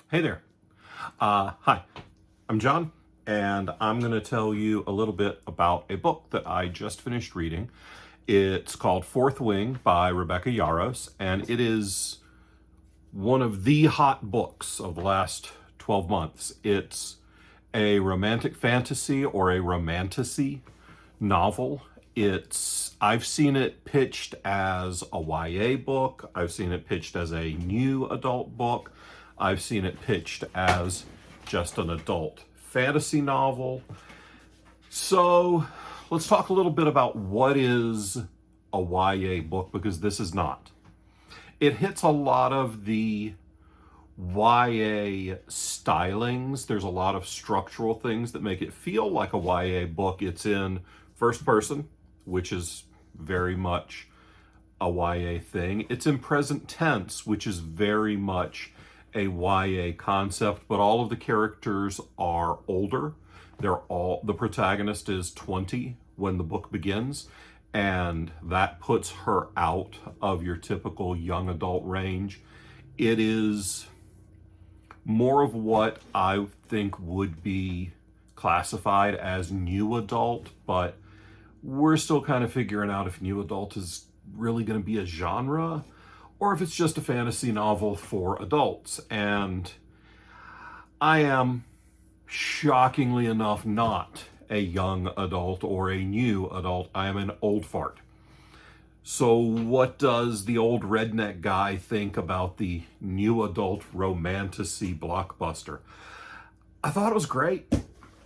Hey there. Hi, I'm John, and I'm going to tell you a little bit about a book that I just finished reading. It's called Fourth Wing by Rebecca Yarros, and it is one of the hot books of the last 12 months. It's a romantic fantasy or a romantasy novel. I've seen it pitched as a YA book. I've seen it pitched as a new adult book. I've seen it pitched as just an adult fantasy novel. So let's talk a little bit about what is a YA book, because this is not. It hits a lot of the YA stylings. There's a lot of structural things that make it feel like a YA book. It's in first person, which is very much a YA thing. It's in present tense, which is very much a YA concept, but all of the characters are older. The protagonist is 20 when the book begins, and that puts her out of your typical young adult range. It is more of what I think would be classified as new adult, but we're still kind of figuring out if new adult is really going to be a genre or if it's just a fantasy novel for adults. And I am, shockingly enough, not a young adult or a new adult. I am an old fart. So what does the old redneck guy think about the new adult romantasy blockbuster? I thought it was great.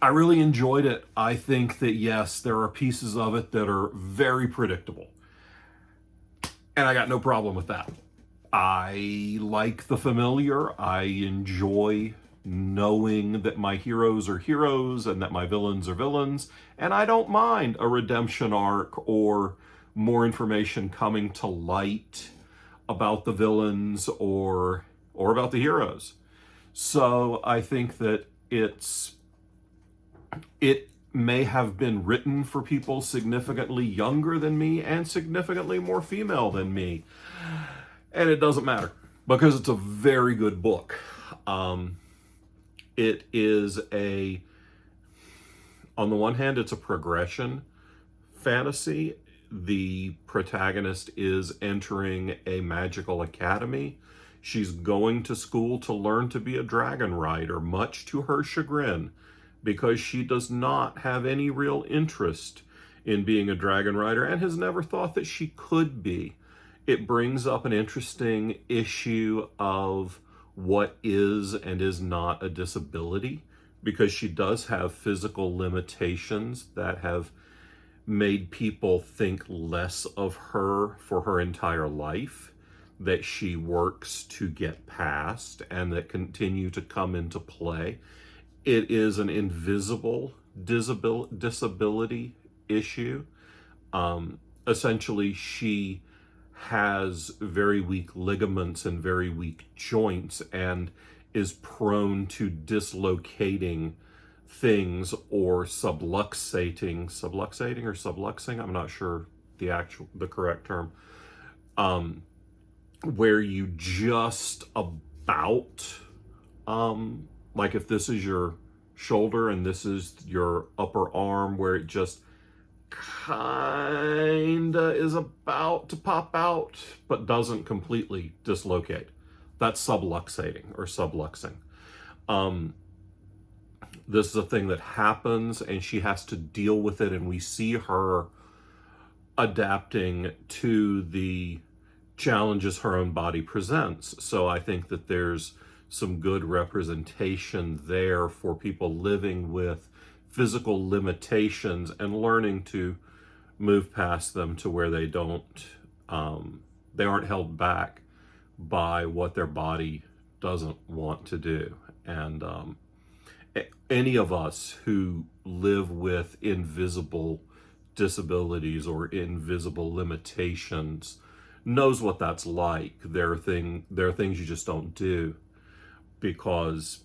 I really enjoyed it. I think that, yes, there are pieces of it that are very predictable. And I got no problem with that. I like the familiar. I enjoy knowing that my heroes are heroes and that my villains are villains. And I don't mind a redemption arc or more information coming to light about the villains or about the heroes. So I think that it may have been written for people significantly younger than me and significantly more female than me. And it doesn't matter because it's a very good book. It is on the one hand, it's a progression fantasy. The protagonist is entering a magical academy. She's going to school to learn to be a dragon rider, much to her chagrin, because she does not have any real interest in being a dragon rider and has never thought that she could be. It brings up an interesting issue of what is and is not a disability, because she does have physical limitations that have made people think less of her for her entire life, that she works to get past and that continue to come into play. It is an invisible disability issue. Essentially, she has very weak ligaments and very weak joints and is prone to dislocating things or subluxating or subluxing. I'm not sure the correct term. Where you just about, like if this is your shoulder and this is your upper arm, where it just kinda is about to pop out but doesn't completely dislocate. That's subluxating or subluxing. This is a thing that happens and she has to deal with it, and we see her adapting to the challenges her own body presents. So I think that there's some good representation there for people living with physical limitations and learning to move past them to where they aren't held back by what their body doesn't want to do. And any of us who live with invisible disabilities or invisible limitations knows what that's like. There are things you just don't do, because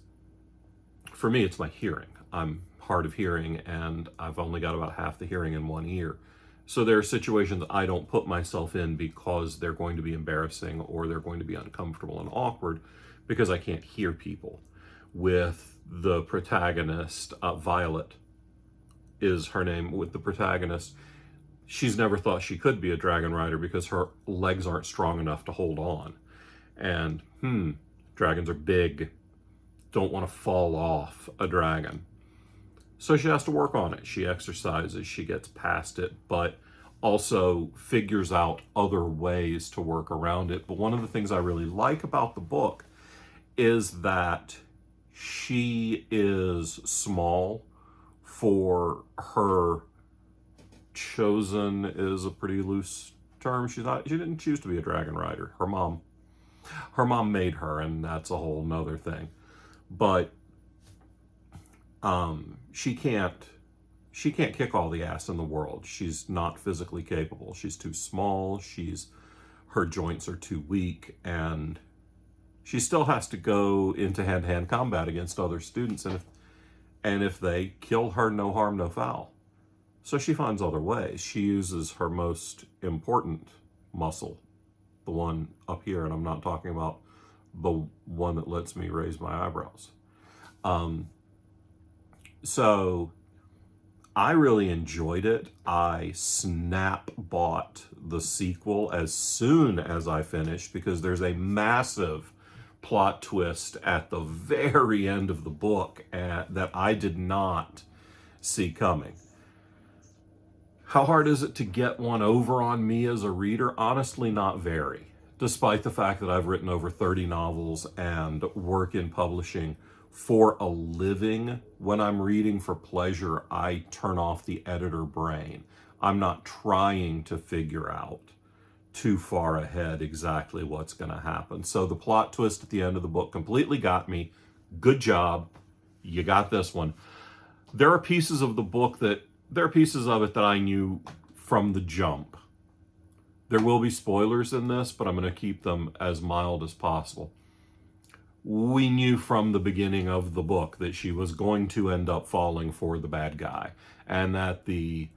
for me, it's my hearing. I'm hard of hearing and I've only got about half the hearing in one ear. So there are situations I don't put myself in because they're going to be embarrassing or they're going to be uncomfortable and awkward because I can't hear people. With the protagonist, Violet is her name, with the protagonist, she's never thought she could be a dragon rider because her legs aren't strong enough to hold on. And, dragons are big. Don't want to fall off a dragon. So she has to work on it. She exercises, she gets past it, but also figures out other ways to work around it. But one of the things I really like about the book is that she is small for her. Chosen is a pretty loose term. She didn't choose to be a dragon rider. Her mom made her, and that's a whole nother thing. But she can't kick all the ass in the world. She's not physically capable. She's too small. Her joints are too weak, and she still has to go into hand-to-hand combat against other students. And if they kill her, no harm, no foul. So she finds other ways. She uses her most important muscle, the one up here, and I'm not talking about the one that lets me raise my eyebrows. So I really enjoyed it. I snap bought the sequel as soon as I finished because there's a massive plot twist at the very end of the book that I did not see coming. How hard is it to get one over on me as a reader? Honestly, not very. Despite the fact that I've written over 30 novels and work in publishing for a living, when I'm reading for pleasure, I turn off the editor brain. I'm not trying to figure out too far ahead exactly what's going to happen. So the plot twist at the end of the book completely got me. Good job. You got this one. There are pieces of it that I knew from the jump. There will be spoilers in this, but I'm going to keep them as mild as possible. We knew from the beginning of the book that she was going to end up falling for the bad guy, and that the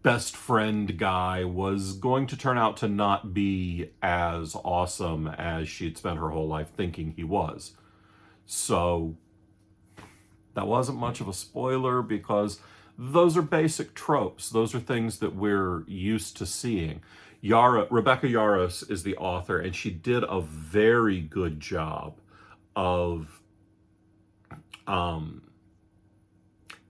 best friend guy was going to turn out to not be as awesome as she'd spent her whole life thinking he was. So that wasn't much of a spoiler because those are basic tropes. Those are things that we're used to seeing. Rebecca Yarros is the author, and she did a very good job of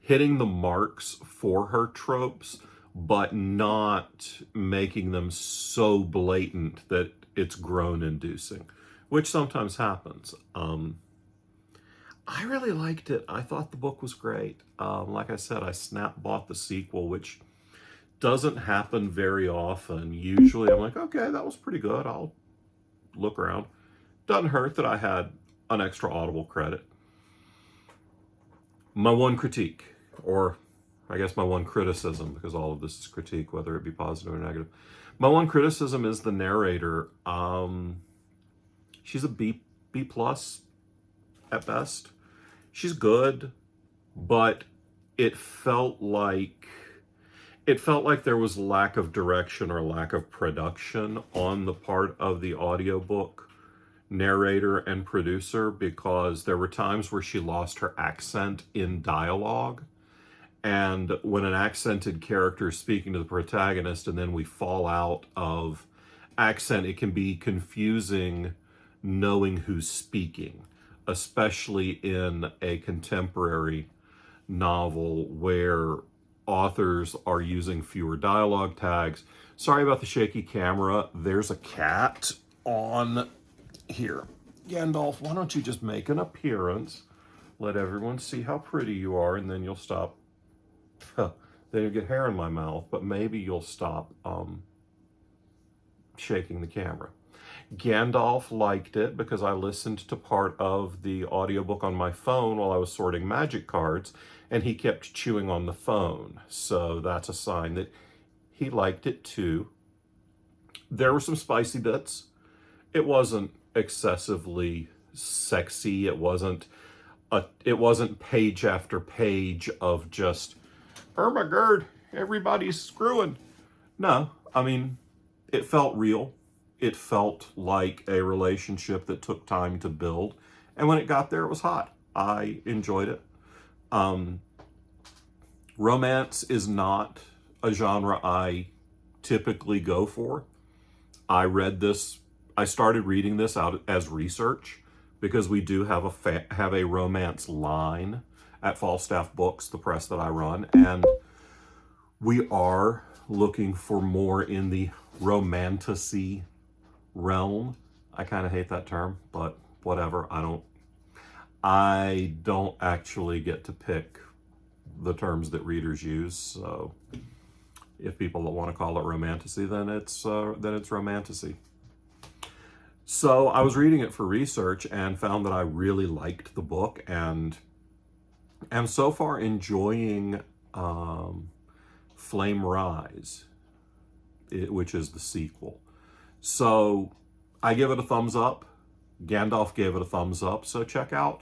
hitting the marks for her tropes, but not making them so blatant that it's groan-inducing, which sometimes happens. I really liked it. I thought the book was great. Like I said, I snap bought the sequel, which doesn't happen very often. Usually I'm like, okay, that was pretty good. I'll look around. Doesn't hurt that I had an extra Audible credit. My one critique, or I guess my one criticism, because all of this is critique, whether it be positive or negative. My one criticism is the narrator. She's a B plus at best. She's good, but it felt like there was lack of direction or lack of production on the part of the audiobook narrator and producer, because there were times where she lost her accent in dialogue. And when an accented character is speaking to the protagonist and then we fall out of accent, it can be confusing knowing who's speaking, especially in a contemporary novel where authors are using fewer dialogue tags. Sorry about the shaky camera. There's a cat on here. Gandalf, why don't you just make an appearance? Let everyone see how pretty you are, and then you'll stop. Then you'll get hair in my mouth, but maybe you'll stop shaking the camera. Gandalf liked it because I listened to part of the audiobook on my phone while I was sorting magic cards, and he kept chewing on the phone. So that's a sign that he liked it too. There were some spicy bits. It wasn't excessively sexy. It wasn't page after page of just, oh my god, everybody's screwing. No, I mean, it felt real. It felt like a relationship that took time to build. And when it got there, it was hot. I enjoyed it. Um, Romance is not a genre I typically go for. I started reading this out as research because we do have a romance line at Falstaff Books, the press that I run, and we are looking for more in the romantasy realm. I kind of hate that term, but whatever. I don't actually get to pick the terms that readers use. So if people don't want to call it romantasy, then it's romantasy. So I was reading it for research and found that I really liked the book and am so far enjoying Flame Rise, which is the sequel. So I give it a thumbs up. Gandalf gave it a thumbs up. So check out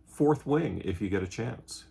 Fourth Wing if you get a chance.